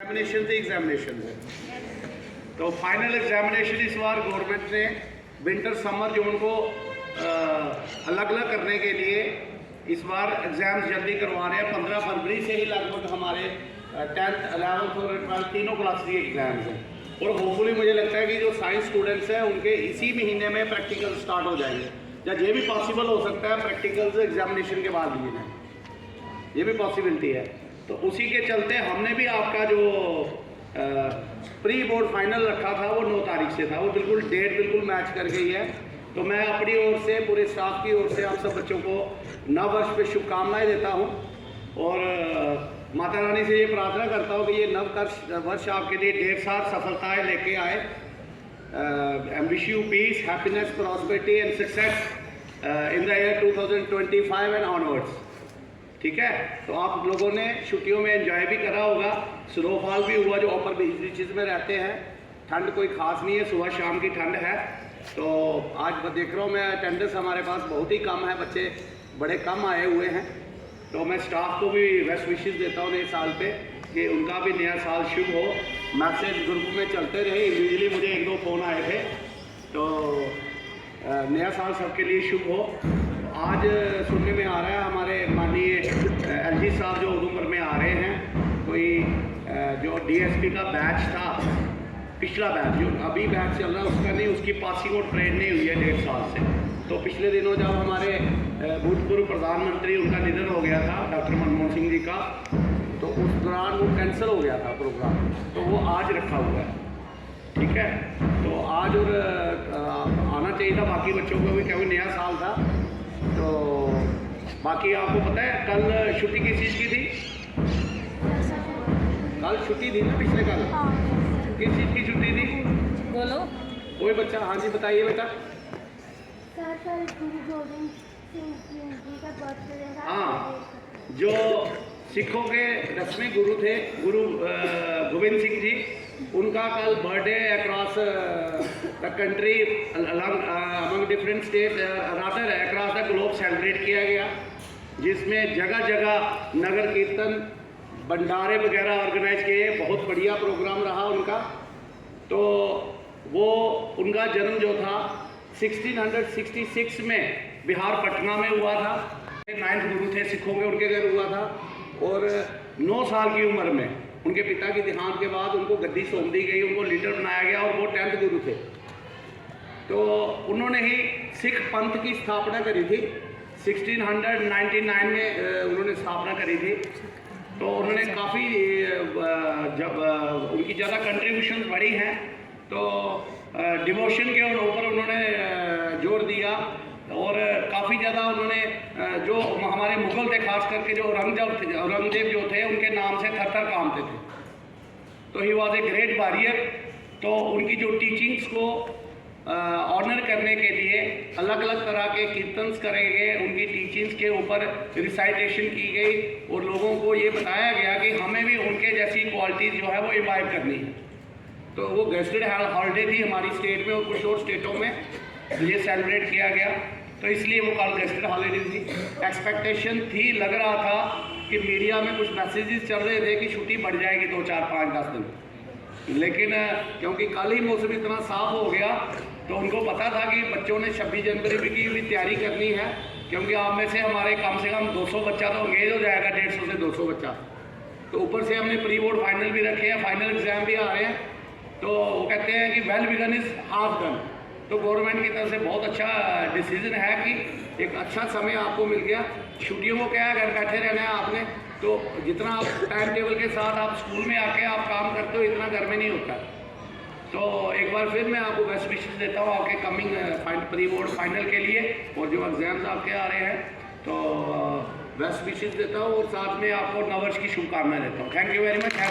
Examination है। तो final examination इस बार गवर्नमेंट ने विंटर समर जो उनको अलग अलग करने के लिए इस बार एग्ज़ाम्स जल्दी करवा रहे हैं। 15 फरवरी से ही लगभग हमारे 10th 11th और 12th तीनों क्लास के एग्ज़ाम्स हैं। और होपफुली मुझे लगता है कि जो साइंस स्टूडेंट्स हैं उनके इसी महीने में प्रैक्टिकल स्टार्ट हो जाएंगे, या ये भी पॉसिबल हो सकता है प्रैक्टिकल्स एग्जामिनेशन के बाद लिए जाएँ, ये भी पॉसिबिलिटी है। तो उसी के चलते हमने भी आपका जो प्री बोर्ड फाइनल रखा था वो 9 तारीख से था, वो बिल्कुल डेट बिल्कुल मैच कर गई है। तो मैं अपनी ओर से पूरे स्टाफ की ओर से आप सब बच्चों को नव वर्ष पे शुभकामनाएं देता हूं और माता रानी से ये प्रार्थना करता हूं कि ये नव वर्ष आपके लिए ढेर सारी सफलताएं लेके आए। I wish you peace, happiness, prosperity and success in the year 2025 and onwards. ठीक है, तो आप लोगों ने छुट्टियों में एंजॉय भी करा होगा, स्नोफॉल भी हुआ जो ऊपर बीचेस में रहते हैं। ठंड कोई ख़ास नहीं है, सुबह शाम की ठंड है। तो आज देख रहा हूँ मैं अटेंडेंस हमारे पास बहुत ही कम है, बच्चे बड़े कम आए हुए हैं। तो मैं स्टाफ को भी बेस्ट विशेस देता हूँ नए साल पे कि उनका भी नया साल शुभ हो। मैसेज ग्रुप में चलते रहे, इंडिविजुअली मुझे 1-2 फ़ोन आए थे। तो नया साल सबके लिए शुभ हो। आज सुनने में आ रहा है हमारे माननीय एलजी साहब जो उधमपुर में आ रहे हैं, कोई जो डीएसपी का बैच था, पिछला बैच जो अभी बैच चल रहा है उसका नहीं, उसकी पासिंग आउट परेड नहीं हुई है 1.5 साल से। तो पिछले दिनों जब हमारे भूतपूर्व प्रधानमंत्री उनका निधन हो गया था डॉक्टर मनमोहन सिंह जी का, तो उस दौरान वो कैंसिल हो गया था प्रोग्राम, तो वो आज रखा हुआ है। ठीक है, तो आज और आना चाहिए था बाकी बच्चों को भी, क्योंकि नया साल था। तो बाकी आपको पता है कल छुट्टी किस चीज़ की थी? कल छुट्टी थी ना, पिछले कल किस चीज़ की छुट्टी थी? बोलो कोई बच्चा, हाँ जी बताइए बेटा। हाँ, जो सिखों के 10वें गुरु थे, गुरु गोविंद सिंह जी, उनका कल birthday across the country among different state rather across the globe celebrate किया गया, जिसमें जगह जगह नगर कीर्तन, भंडारे वगैरह ऑर्गेनाइज किए। बहुत बढ़िया प्रोग्राम रहा उनका। तो वो उनका जन्म जो था 1666 में बिहार पटना में हुआ था। 9th गुरु थे सिखों के, उनके घर हुआ था। और 9 साल की उम्र में उनके पिता की देहांत के बाद उनको गद्दी सौंप दी गई, उनको लीडर बनाया गया और वो 10th गुरु थे। तो उन्होंने ही सिख पंथ की स्थापना करी थी, 1699 में उन्होंने स्थापना करी थी। तो उन्होंने काफ़ी जब उनकी ज़्यादा कंट्रीब्यूशन बढ़ी हैं, तो डिवोशन के ऊपर उन्होंने जोर दिया और काफ़ी ज़्यादा उन्होंने जो हमारे मुग़ल थे, खास करके जो औरंगजेब जो थे, उनके नाम से थर थर कांपते थे। तो he was a great warrior. तो उनकी जो टीचिंग्स को ऑनर करने के लिए अलग अलग तरह के कीर्तन्स करे गए, उनकी टीचिंग्स के ऊपर रिसाइटेशन की गई और लोगों को ये बताया गया कि हमें भी उनके जैसी क्वालिटीज़ जो है वो इम्बाइब करनी है। तो वो गेस्टेड हॉलीडे थी हमारी स्टेट में और कुछ और स्टेटों में ये सेलिब्रेट किया गया, तो इसलिए वो कल गेस्टेड हॉलीडे थी। एक्सपेक्टेशन थी, लग रहा था कि मीडिया में कुछ मैसेजेस चल रहे थे कि छुट्टी बढ़ जाएगी 2, 4, 5, 10 दिन, लेकिन क्योंकि कल ही मौसम इतना साफ हो गया तो उनको पता था कि बच्चों ने 26 जनवरी की भी तैयारी करनी है, क्योंकि आप में से हमारे कम 200 बच्चा तो एंगेज हो जाएगा, 150 से 200 बच्चा। तो ऊपर से हमने प्री बोर्ड फाइनल भी रखे हैं, फाइनल एग्ज़ाम भी आ रहे हैं। तो वो कहते हैं कि well begin is half done. तो गवर्नमेंट की तरफ से बहुत अच्छा डिसीजन है कि एक अच्छा समय आपको मिल गया। छुट्टियों को क्या है, घर बैठे रहना है आपने, तो जितना आप टाइम टेबल के साथ आप स्कूल में आके आप काम करते हो, इतना घर में नहीं होता। तो एक बार फिर मैं आपको बेस्ट विशेस देता हूँ आपके कमिंग प्री बोर्ड फाइनल के लिए, और जो एग्ज़ाम्स आपके आ रहे हैं, तो बेस्ट विशेस देता हूँ और साथ में आपको नव वर्ष की शुभकामनाएं देता हूँ। Thank you very much.